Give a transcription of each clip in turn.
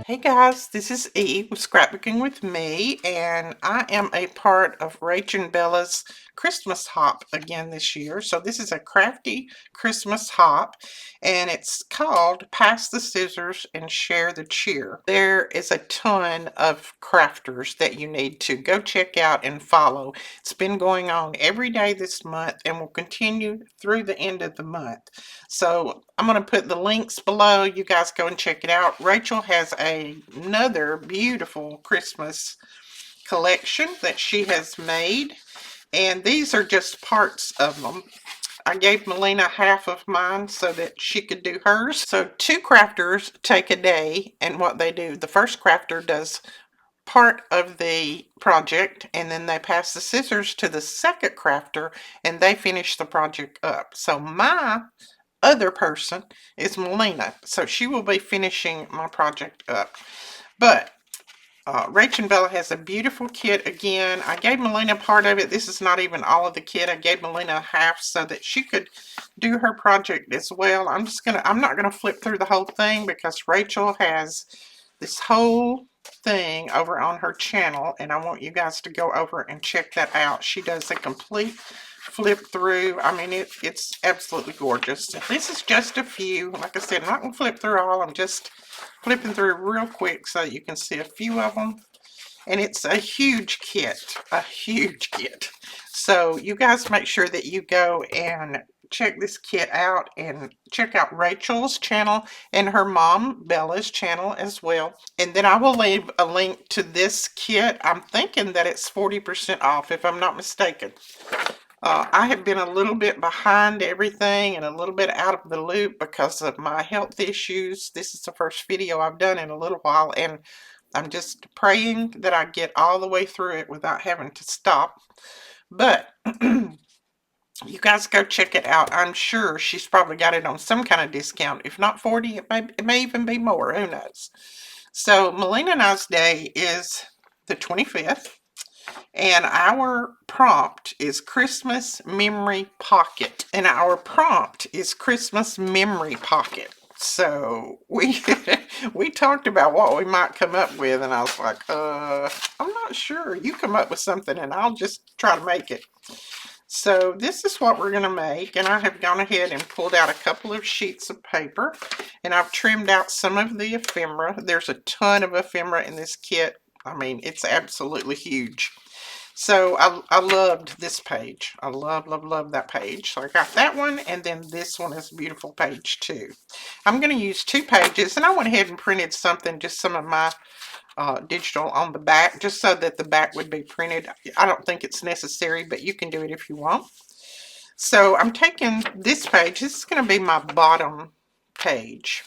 Hey guys, this is E with Scrapbooking with Me, and I am a part of Rach and Bella's Christmas Hop again this year. So this is a crafty Christmas hop, and it's called Pass the Scissors and Share the Cheer. There is a ton of crafters that you need to go check out and follow. It's been going on every day this month and will continue through the end of the month. So I'm going to put the links below. You guys go and check it out. Rachel has another beautiful Christmas collection that she has made. And these are just parts of them. I gave Melina half of mine so that she could do hers. So two crafters take a day, and what they do, the first crafter does part of the project, and then they pass the scissors to the second crafter and they finish the project up. So my other person is Melina, so she will be finishing my project up. But Rach and Bella has a beautiful kit again. I gave Melina part of it. This is not even all of the kit. I gave Melina half so that she could do her project as well. I'm not gonna flip through the whole thing because Rachel has this whole thing over on her channel, and I want you guys to go over and check that out. She does a complete flip through. I mean, it's absolutely gorgeous. This is just a few. Like I said, I'm not going to flip through all. I'm just flipping through real quick so you can see a few of them. And it's a huge kit, a huge kit. So you guys make sure that you go and check this kit out and check out Rachel's channel and her mom Bella's channel as well. And then I will leave a link to this kit. I'm thinking that it's 40% off if I'm not mistaken. I have been a little bit behind everything and a little bit out of the loop because of my health issues. This is the first video I've done in a little while, and I'm just praying that I get all the way through it without having to stop. But you guys go check it out. I'm sure she's probably got it on some kind of discount. If not 40, it may even be more. Who knows? So Melina and I's day is the 25th. And our prompt is Christmas Memory Pocket. And our prompt is Christmas Memory Pocket. So we we talked about what we might come up with, and I was like, I'm not sure. You come up with something and I'll just try to make it. So this is what we're going to make, and I have gone ahead and pulled out a couple of sheets of paper, and I've trimmed out some of the ephemera. There's a ton of ephemera in this kit. I mean, it's absolutely huge. So I loved this page. I love that page. So I got that one, and then this one is a beautiful page too. I'm going to use 2 pages, and I went ahead and printed something, just some of my digital on the back, just so that the back would be printed. I don't think it's necessary, but you can do it if you want. So I'm taking this page. This is going to be my bottom page.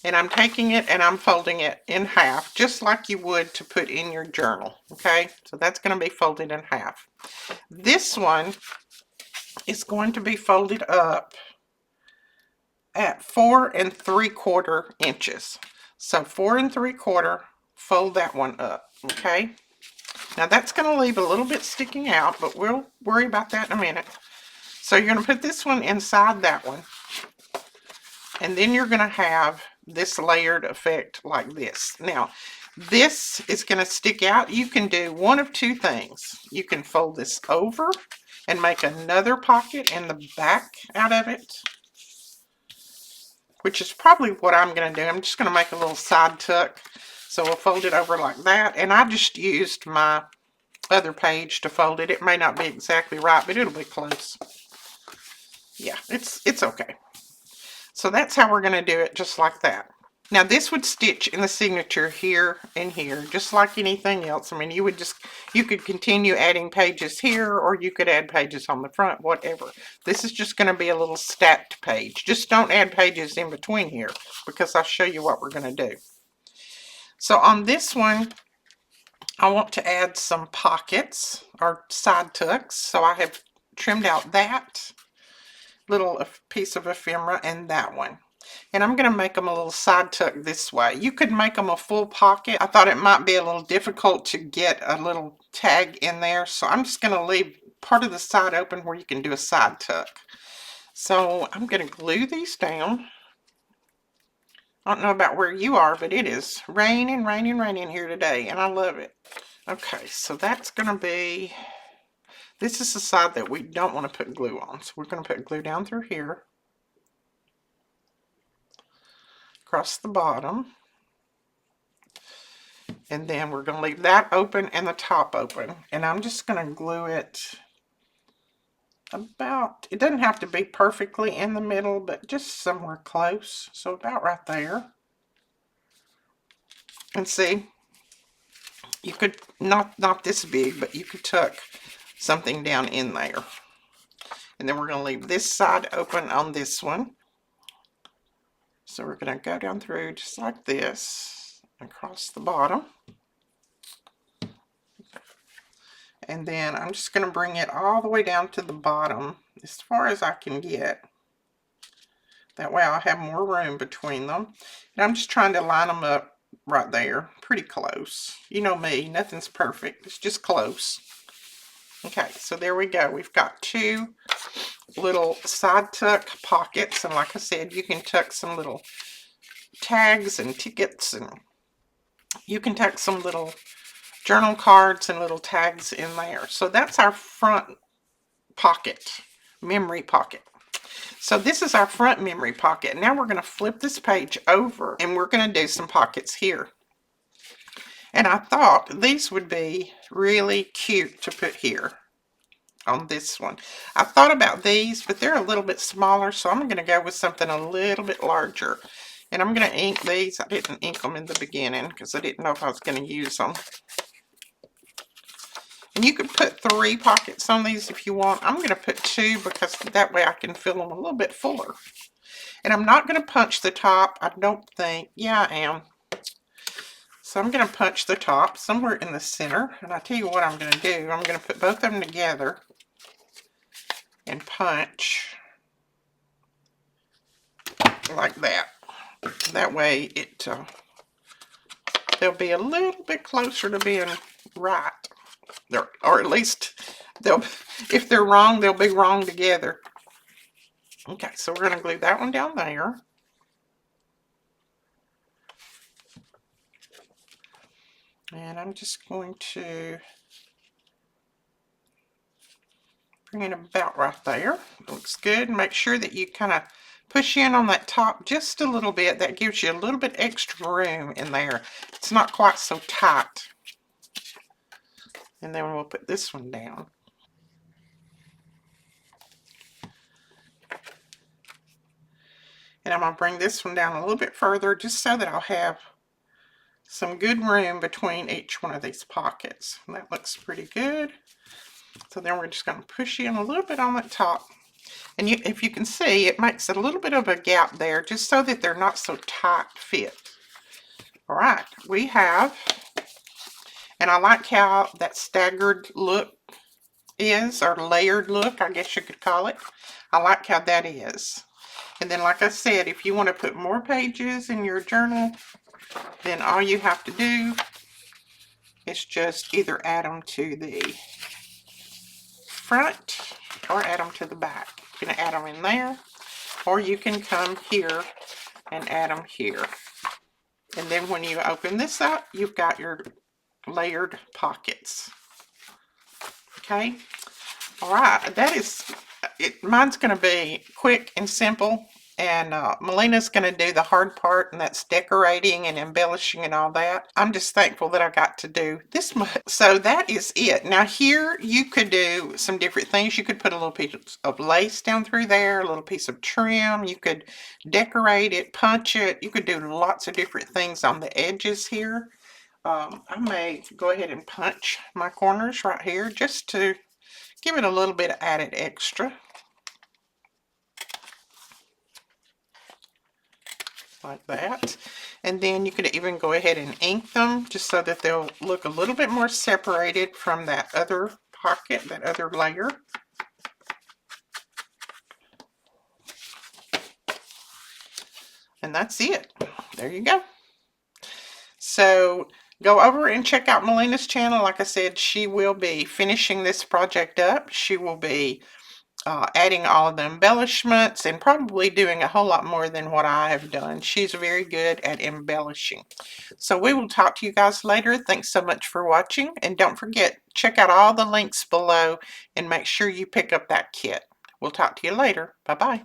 And I'm taking it and I'm folding it in half, just like you would to put in your journal, okay? So that's going to be folded in half. This one is going to be folded up at 4 3/4 inches. So 4 3/4, fold that one up, okay? Now that's going to leave a little bit sticking out, but we'll worry about that in a minute. So you're going to put this one inside that one, and then you're going to have this layered effect like this. Now, this is going to stick out. You can do one of 2 things. You can fold this over and make another pocket in the back out of it, which is probably what I'm going to do. I'm just going to make a little side tuck. So we'll fold it over like that. And I just used my other page to fold it. It may not be exactly right, but it'll be close. Yeah, it's okay. So that's how we're going to do it, just like that. Now this would stitch in the signature here and here, just like anything else. I mean, you could continue adding pages here, or you could add pages on the front, whatever. This is just going to be a little stacked page. Just don't add pages in between here, because I'll show you what we're going to do. So on this one, I want to add some pockets or side tucks. So I have trimmed out that little piece of ephemera and that one. And I'm going to make them a little side tuck this way. You could make them a full pocket. I thought it might be a little difficult to get a little tag in there. So I'm just going to leave part of the side open where you can do a side tuck. So I'm going to glue these down I don't know about where you are, but it is raining, raining, raining here today, and I love it. Okay, so that's going to be, this is the side that we don't want to put glue on. So we're going to put glue down through here, across the bottom. And then we're going to leave that open and the top open. And I'm just going to glue it about, it doesn't have to be perfectly in the middle, but just somewhere close. So about right there. And see, you could, not this big, but you could tuck something down in there. And then we're going to leave this side open on this one. So we're going to go down through just like this, across the bottom. And then I'm just going to bring it all the way down to the bottom, as far as I can get. That way I'll have more room between them. And I'm just trying to line them up right there, pretty close. You know me, nothing's perfect, it's just close. Okay, so there we go. We've got two little side tuck pockets, and like I said, you can tuck some little tags and tickets, and you can tuck some little journal cards and little tags in there. So that's our front pocket, memory pocket. So this is our front memory pocket. Now we're going to flip this page over, and we're going to do some pockets here. And I thought these would be really cute to put here on this one. I thought about these, but they're a little bit smaller, so I'm going to go with something a little bit larger. And I'm going to ink these. I didn't ink them in the beginning because I didn't know if I was going to use them. And you could put 3 pockets on these if you want. I'm going to put 2 because that way I can fill them a little bit fuller. And I'm not going to punch the top, I don't think. Yeah, I am. So I'm going to punch the top somewhere in the center. And I tell you what I'm going to do. I'm going to put both of them together and punch like that. That way it they'll be a little bit closer to being right. Or at least they'll, if they're wrong, they'll be wrong together. Okay, so we're going to glue that one down there. And I'm just going to bring it about right there. Looks good. Make sure that you kind of push in on that top just a little bit. That gives you a little bit extra room in there. It's not quite so tight. And then we'll put this one down. And I'm going to bring this one down a little bit further just so that I'll have some good room between each one of these pockets. And that looks pretty good. So then we're just going to push in a little bit on the top. And if you can see, it makes a little bit of a gap there just so that they're not so tight fit. All right, we have, and I like how that staggered look is, or layered look, I guess you could call it. I like how that is. And then, like I said, if you want to put more pages in your journal, then all you have to do is just either add them to the front or add them to the back. You can add them in there, or you can come here and add them here. And then when you open this up, you've got your layered pockets. Okay? All right, that is it. Mine's going to be quick and simple. And Melina's going to do the hard part, and that's decorating and embellishing and all that. I'm just thankful that I got to do this much. So that is it. Now here you could do some different things. You could put a little piece of lace down through there, a little piece of trim. You could decorate it, punch it. You could do lots of different things on the edges here. I may go ahead and punch my corners right here just to give it a little bit of added extra. Like that. And then you could even go ahead and ink them just so that they'll look a little bit more separated from that other pocket, that other layer. And that's it. There you go. So go over and check out Melina's channel. Like I said, she will be finishing this project up. She will be adding all of the embellishments and probably doing a whole lot more than what I have done. She's very good at embellishing. So we will talk to you guys later. Thanks so much for watching. And don't forget, check out all the links below and make sure you pick up that kit. We'll talk to you later. Bye-bye.